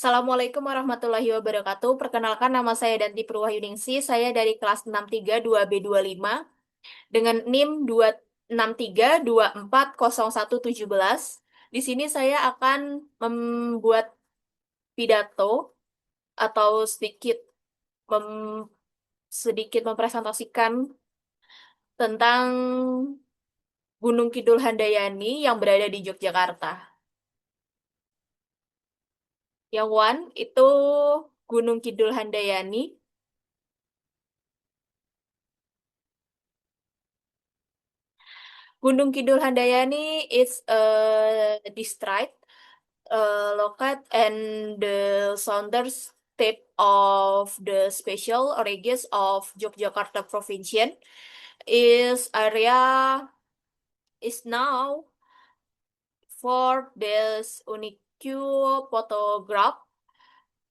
Assalamualaikum warahmatullahi wabarakatuh. Perkenalkan nama saya Danti Purwahyuningsi. Saya dari kelas 632B25 dengan NIM 263240117. Di sini saya akan membuat pidato atau mem- sedikit mempresentasikan tentang Gunung Kidul Handayani yang berada di Yogyakarta. Yang one itu Gunung Kidul Handayani. Gunung Kidul Handayani is a district located in the southern tip of the special regions of Yogyakarta province. Is area is now for this unique photograph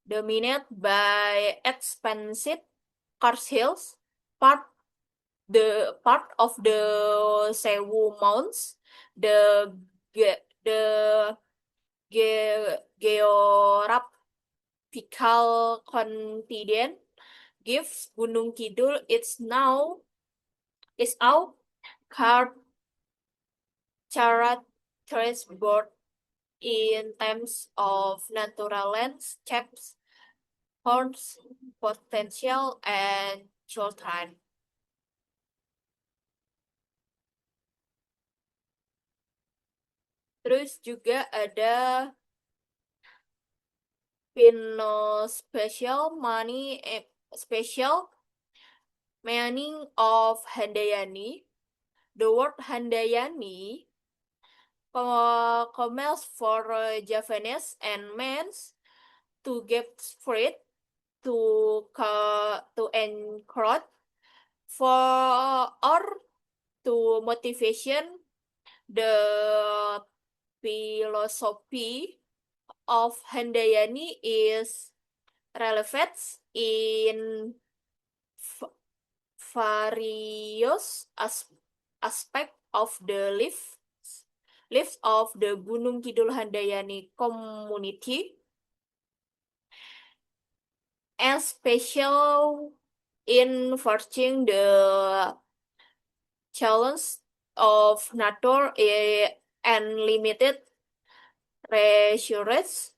dominated by expansive karst hills, part part of the Sewu Mountains, the the geographical continent gives Gunung Kidul its out characteristic both in terms of natural landscapes, horns, potential, and children. Terus juga ada Pino special meaning of Handayani. The word Handayani comes for Javanese and means to give spread to encourage for or to motivation. The philosophy of Handayani is relevant in v- various aspect of the lives of the Gunung Kidul Handayani community, and special in facing the challenge of nature and limited resources.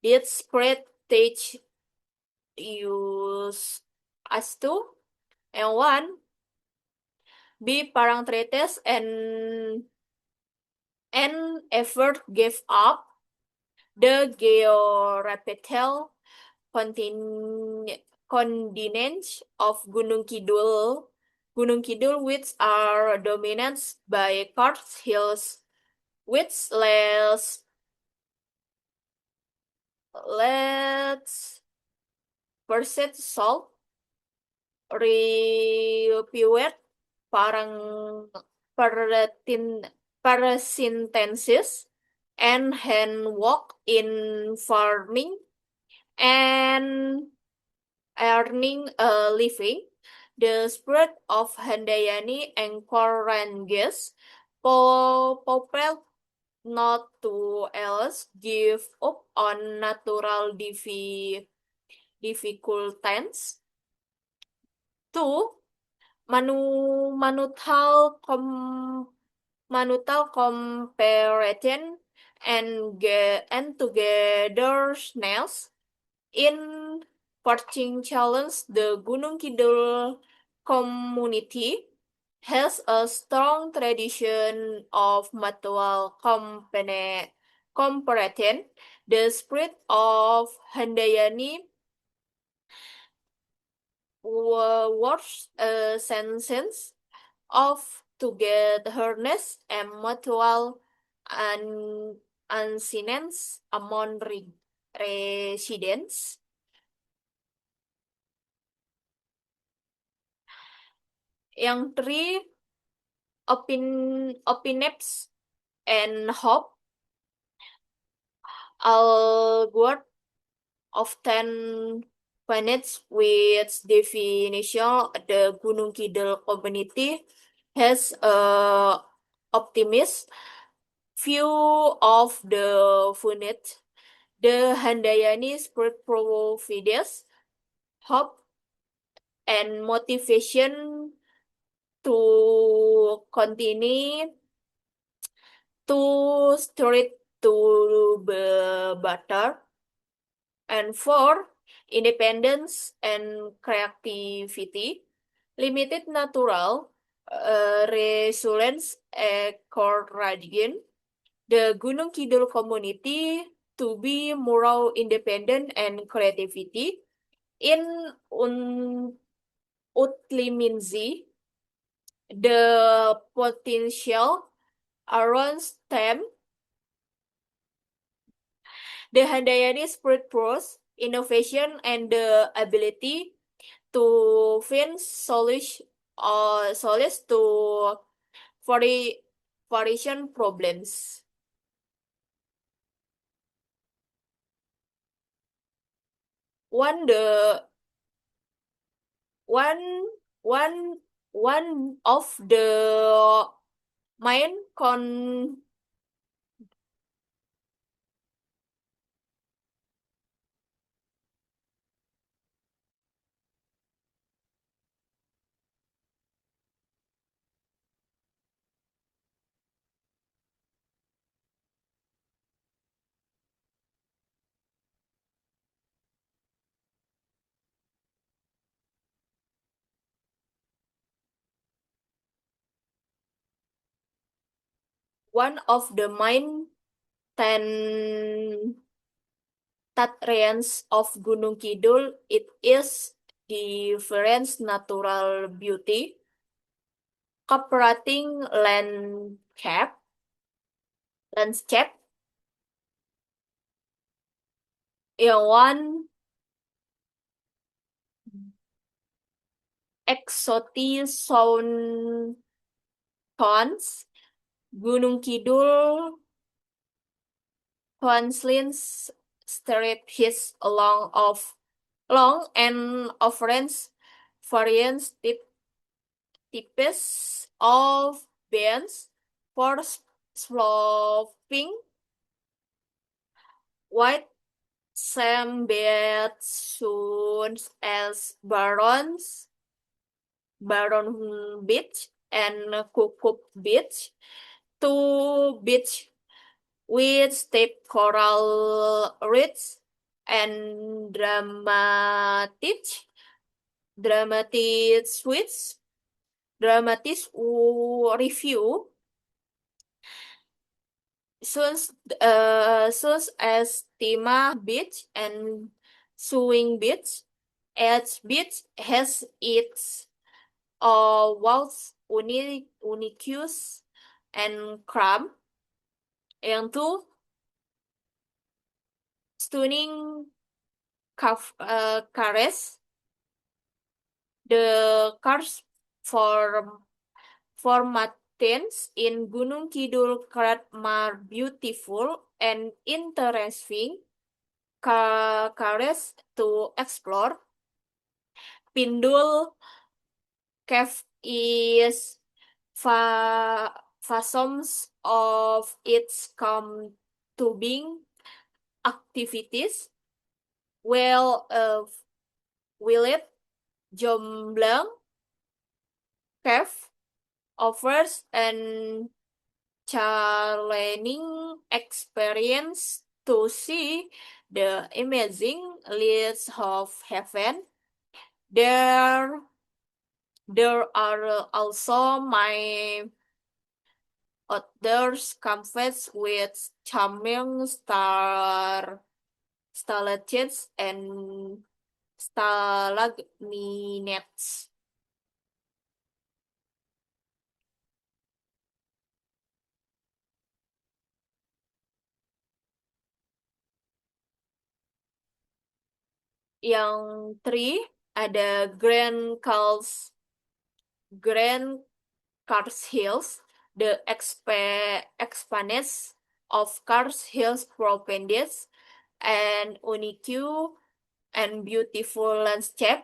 Did spread teach use us to and one be parenthetes and effort gave up the geographical continents of Gunung Kidul. Gunung Kidul, which are dominated by karst hills, which lets percent salt, reviewed parang paratin parasintensis, and handwork in farming and earning a living. The spirit of Handayani and Koranges Popel not to else give up on natural difficulties. Two, manu manutal com manutal comparison and togetherness in Parching Challenge. The Gunung Kidul community has a strong tradition of mutual comparison. The spirit of Handayani was a sense of togetherness and mutual and uncinence among residents. Yang three, opinions and hope. Alguard often finds with definition the Gunung Kidul community has a optimist view of the funit. The Handayani spirit provides hope and motivation to continue to strive to be better. And four, independence and creativity, limited natural resilience encouraging the Gunung Kidul community to be more independent and creativity in Utliminzi, the potential around STEM, the Handayani spirit pros, innovation, and the ability to find solace to vari- variation problems. One the one one one of the main one of the main ten Tatrians of Gunung Kidul, it is different natural beauty, cooperating landscape in one exotic sound tones. Gunung Kidul Queensland's street his long and offers various types of bands for sloping white sandbeds such as Baron Beach and Kukup Beach, two beach with steep coral reefs and dramatic suites, dramatic review, such, such as Timah Beach and Swing Beach. Each beach has its walls unicus and cram, yang two stunning cares. The cars formats in Gunung Kidul are beautiful and interesting cars to explore. Pindul Cave is phantoms of its tubing activities. Well, Willet Jomblang Cave offers an challenging experience to see the amazing lights of heaven. There, there are also my outdoors campus with charming stalactites and stalagmites. Yang three ada Grand Cars Hills, the expanse of Cars Hills province, and unique and beautiful landscape.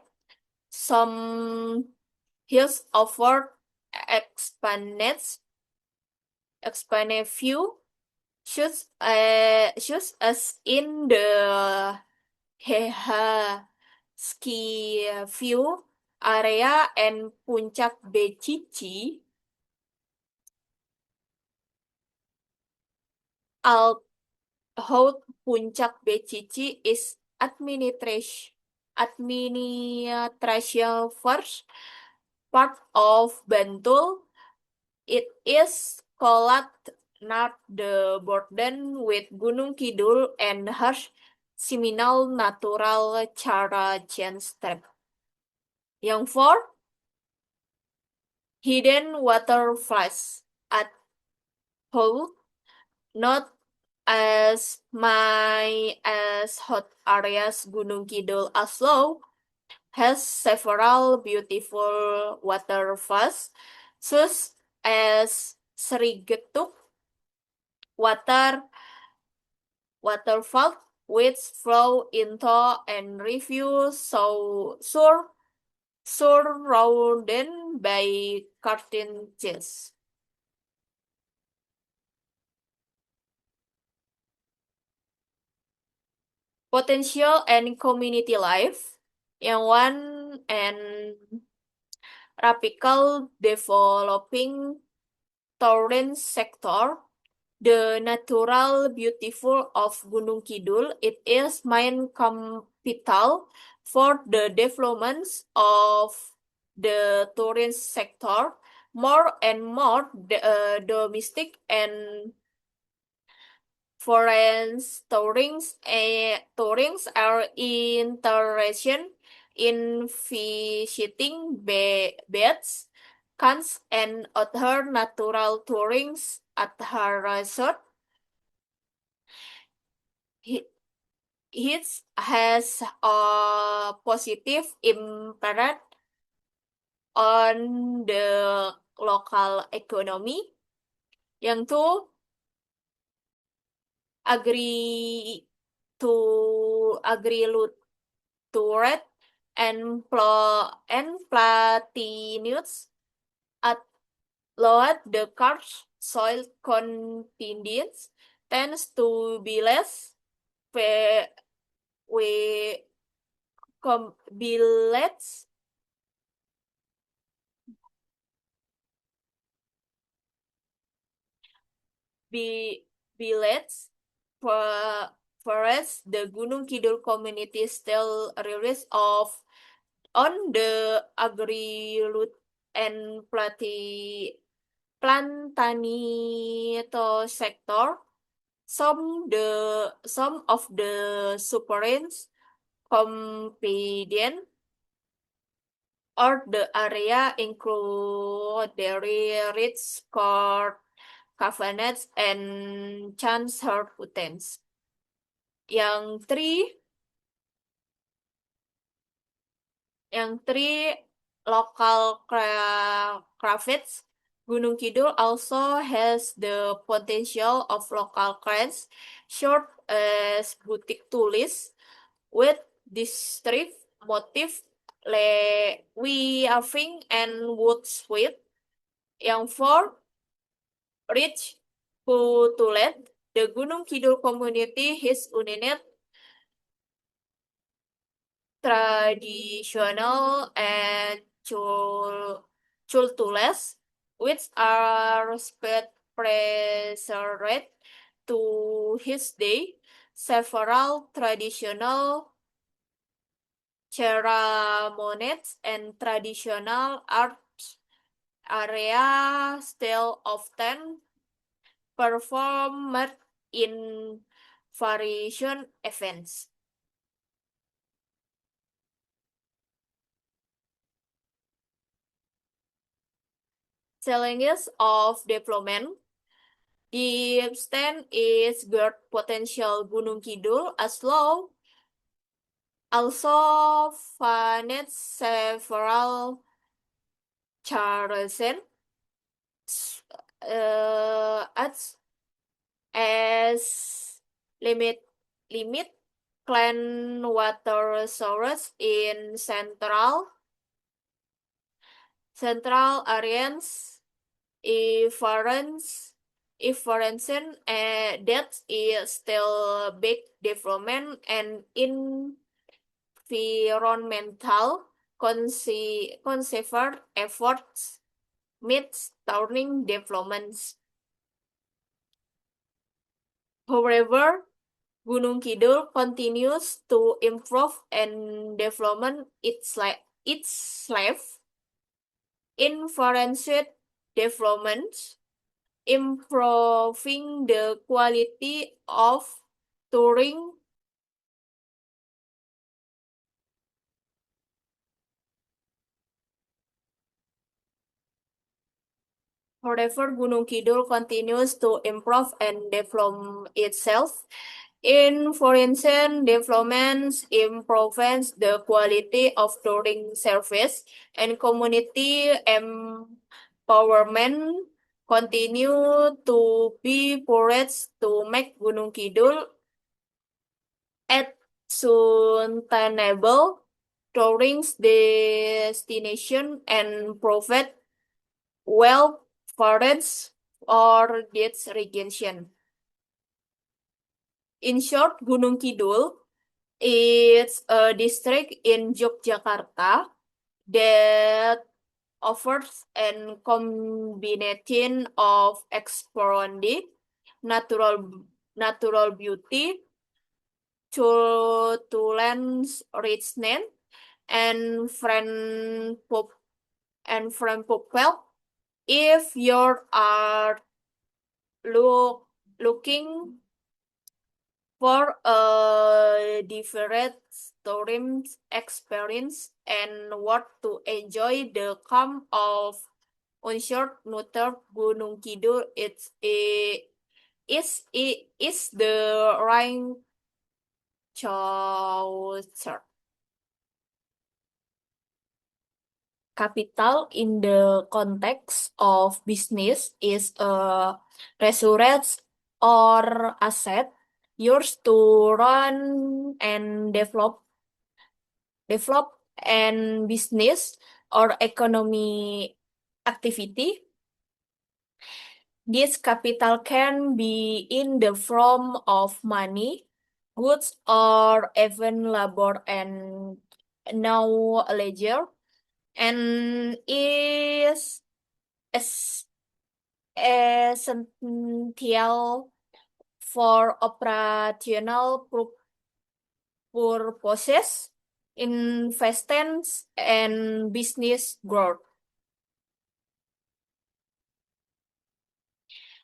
Some hills offer expanded view shows us in the Heha Ski View area and Puncak Becici. Although Puncak Becici is administration first part of Bantul, it is called not the burden with Gunung Kidul and harsh seminal natural cara Jenstrep. Yang four, hidden waterfalls at Hole, not as hot areas Gunung Kidul Aslow has several beautiful waterfalls, such as Serigetuk water waterfall, which flow into and review surrounded by cartridges. Potential and community life. Yang one and rapid developing tourism sector. The natural beautiful of Gunung Kidul, it is main capital for the development of the tourism sector. More and more domestic and foreign tourists are interested in visiting beds, camps, and other natural tourings at her resort. It has a positive impact on the local economy. Yang two, agree agriculture and platinums at lower the karst soil conditions tends to be less we we be less be be less for forest the Gunung Kidul community still relies of on the agri-root and plantanito sector. Some of the superins compedient or the area include dairy rich cord cavanets and chance herputens. Yang three Yang three local crafts. Gunung Kidul also has the potential of local crafts, short as boutique tulis, with district motif, weaving, and wood sweep. Yang four, rich Putulet. The Gunung Kidul community is unique traditional and cultures, which are preserved to his day. Several traditional ceremonies and traditional arts area still often performed in variation events. Challenges of development. The extent is great potential Gunung Kidul as low. Also finds several challenges as limit clean water source in central areas, efferents Inferencing that is still big development and environmental conservation efforts meet turning developments. However, Gunung Kidul continues to improve and development its life inferenced development, improving the quality of touring. However, Gunung Kidul continues to improve and develop itself. Inferencing developments improves the quality of touring service and community empowerment continue to be projects to make Gunung Kidul a sustainable touring destination and provide well forests or its region. In short, Gunung Kidul is a district in Yogyakarta that offers a combination of extraordinary natural beauty, Tulan's richness, and friend people. If you are looking for a different tourism experience and want to enjoy the calm of onshore nature, Gunung Kidul is the right choice. Capital in the context of business is a resource or asset yours to run and develop an business or economy activity. This capital can be in the form of money, goods, or even labor and knowledge, and is es- essential for operational purposes, investments, and business growth.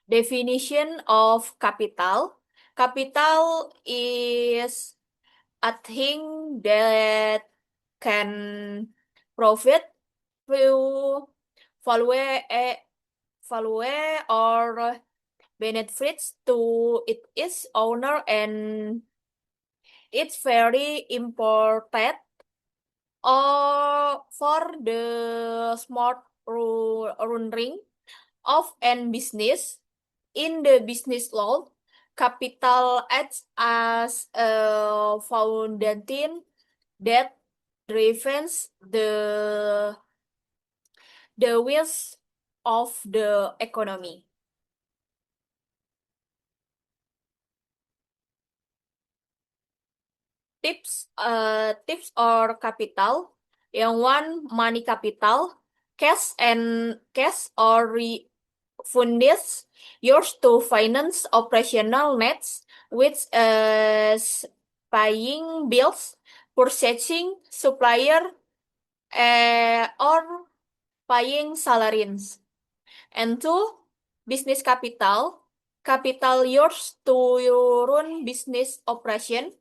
Definition of capital. Capital is a thing that can profit through value, value or benefits to its owner, and it's very important for the smart running of an business. In the business law, capital acts as a foundation that drives the wheels of the economy. Tips or capital. Yang one, money capital, cash or funds yours to finance operational needs, which is paying bills, purchasing supplier, or paying salaries. And two, business capital yours to run business operation,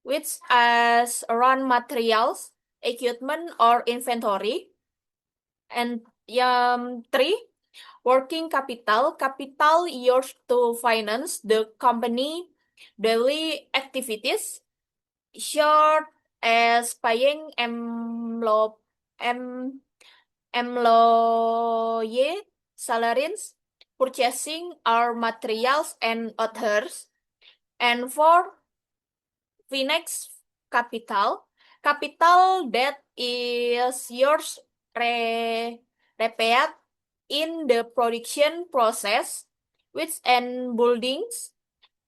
which as run materials, equipment, or inventory. And three, working capital yours to finance the company daily activities, short as paying em, employee salaries, purchasing our materials and others. And four, Finex capital that is yours repaid in the production process, which and buildings,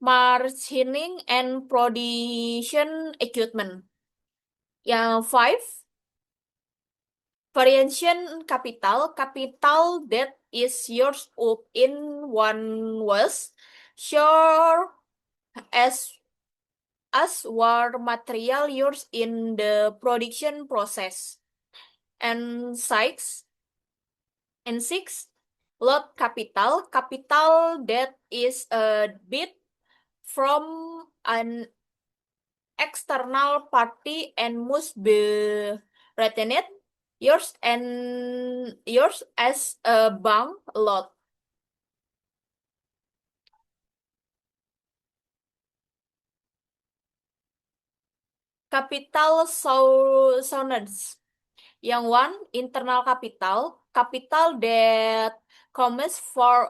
machining and production equipment. Yang five, variation capital, capital that is yours up in one was sure as war material used in the production process. And six, lot capital, capital that is a bit from an external party and must be retained yours as a bank lot. Capital sounders. Yang one, internal capital, capital that comes from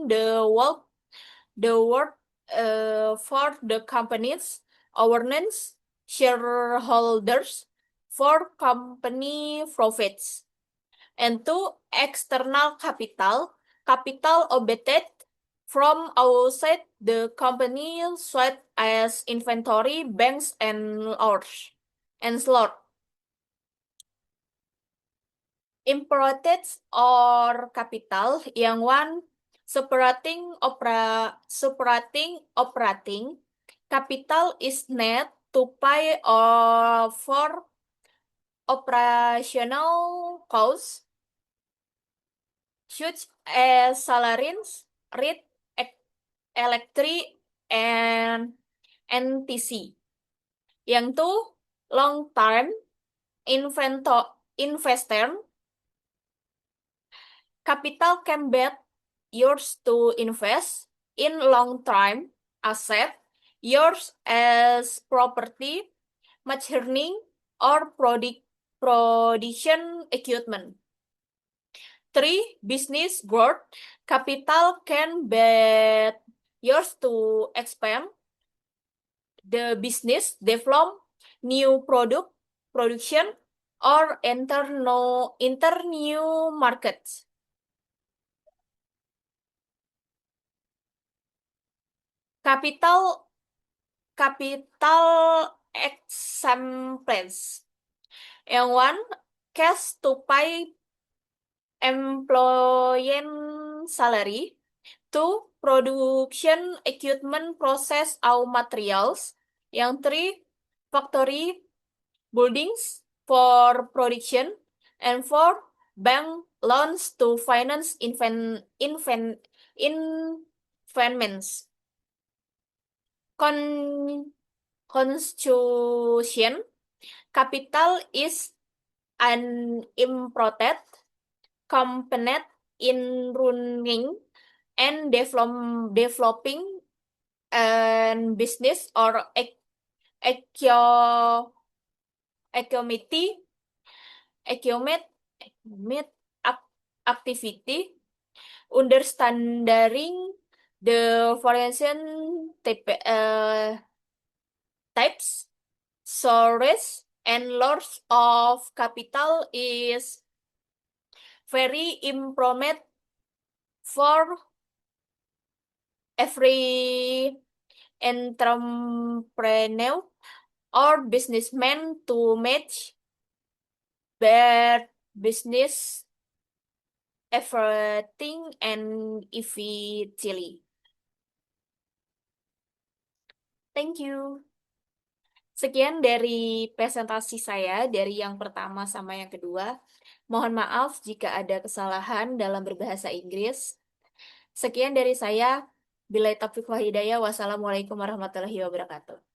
the work for the company's owners, shareholders, for company profits. And two, external capital, capital obtained from outside the company, such as inventory, banks, and slot. Imported or capital, yang one, operating capital is net to pay for operational costs such as salaries, rent, electric, and TC. Yang two, long term investor capital can be yours to invest in long-term asset, yours as property, machining, or production equipment. Three, business growth. Capital can be yours to expand the business, develop new production, or enter new markets. Capital examples. Yang one, cash to pay employee salary. Two, production equipment process or materials. Yang three, factory buildings for production. And four, bank loans to finance investments. Constitution capital is an imported component in running and developing an business or economy activity. Understanding the variation types, sources, and loss of capital is very important for every entrepreneur or businessman to match their business everything and efficiently. Thank you. Sekian dari presentasi saya dari yang pertama sama yang kedua. Mohon maaf jika ada kesalahan dalam berbahasa Inggris. Sekian dari saya. Billahi taufiq wal hidayah. Wassalamualaikum warahmatullahi wabarakatuh.